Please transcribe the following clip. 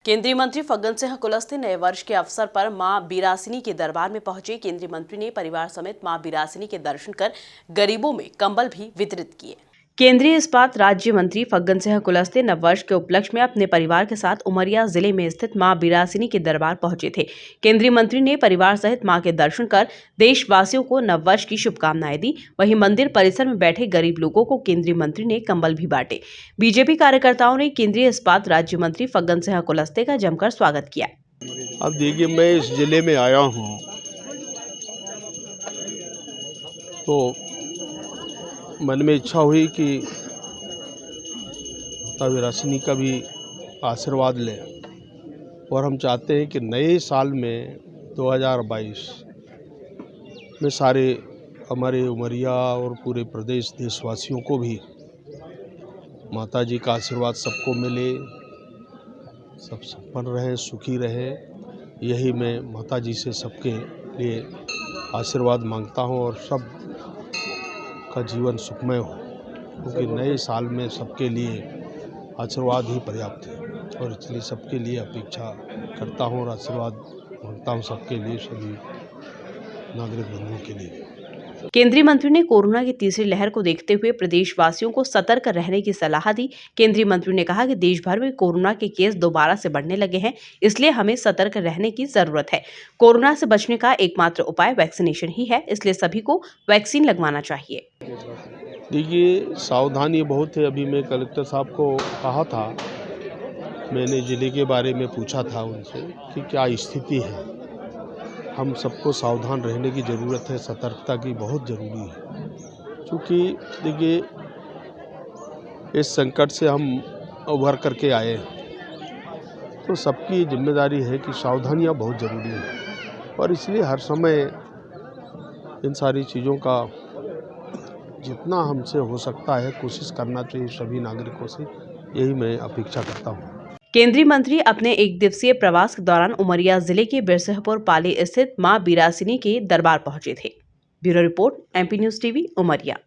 केंद्रीय मंत्री फग्गन सिंह कुलस्ते नए वर्ष के अवसर पर मां बीरासिनी के दरबार में पहुंचे। केंद्रीय मंत्री ने परिवार समेत मां बीरासिनी के दर्शन कर गरीबों में कंबल भी वितरित किए। केंद्रीय इस्पात राज्य मंत्री फग्गन सिंह कुलस्ते नववर्ष के उपलक्ष्य में अपने परिवार के साथ उमरिया जिले में स्थित मां बीरासिनी के दरबार पहुंचे थे। केंद्रीय मंत्री ने परिवार सहित मां के दर्शन कर देशवासियों को नववर्ष की शुभकामनाएं दी। वहीं मंदिर परिसर में बैठे गरीब लोगों को केंद्रीय मंत्री ने कंबल भी बांटे। बीजेपी कार्यकर्ताओं ने केंद्रीय इस्पात राज्य मंत्री फग्गन सिंह कुलस्ते का जमकर स्वागत किया। अब देखिए, मैं इस जिले में आया हूँ तो मन में इच्छा हुई कि माता बीरासिनी का भी आशीर्वाद लें, और हम चाहते हैं कि नए साल में 2022 में सारे हमारे उमरिया और पूरे प्रदेश देशवासियों को भी माता जी का आशीर्वाद सबको मिले, सब संपन्न रहें, सुखी रहें। यही मैं माता जी से सबके लिए आशीर्वाद मांगता हूँ और सब का जीवन सुखमय हो, क्योंकि नए साल में सबके लिए आशीर्वाद ही पर्याप्त है, और इसलिए सबके लिए अपेक्षा करता हूँ और आशीर्वाद मांगता हूँ सबके लिए, सभी नागरिक बंधुओं के लिए। केंद्रीय मंत्री ने कोरोना की तीसरी लहर को देखते हुए प्रदेशवासियों को सतर्क रहने की सलाह दी। केंद्रीय मंत्री ने कहा कि देश भर में कोरोना के केस दोबारा से बढ़ने लगे हैं, इसलिए हमें सतर्क रहने की जरूरत है। कोरोना से बचने का एकमात्र उपाय वैक्सीनेशन ही है, इसलिए सभी को वैक्सीन लगवाना चाहिए। देखिए, सावधानी बहुत है। अभी मैं कलेक्टर साहब को कहा था, मैंने जिले के बारे में पूछा था उनसे कि क्या स्थिति है। हम सबको सावधान रहने की ज़रूरत है, सतर्कता की बहुत ज़रूरी है, क्योंकि देखिए इस संकट से हम उभर करके आए हैं, तो सबकी जिम्मेदारी है कि सावधानियां बहुत ज़रूरी है, और इसलिए हर समय इन सारी चीज़ों का जितना हमसे हो सकता है कोशिश करना चाहिए सभी नागरिकों से, यही मैं अपेक्षा करता हूँ। केंद्रीय मंत्री अपने एक दिवसीय प्रवास के दौरान उमरिया जिले के बिरसिंहपुर पाली स्थित मां बीरासिनी के दरबार पहुंचे थे। Bureau report, MP news TV, Umaria.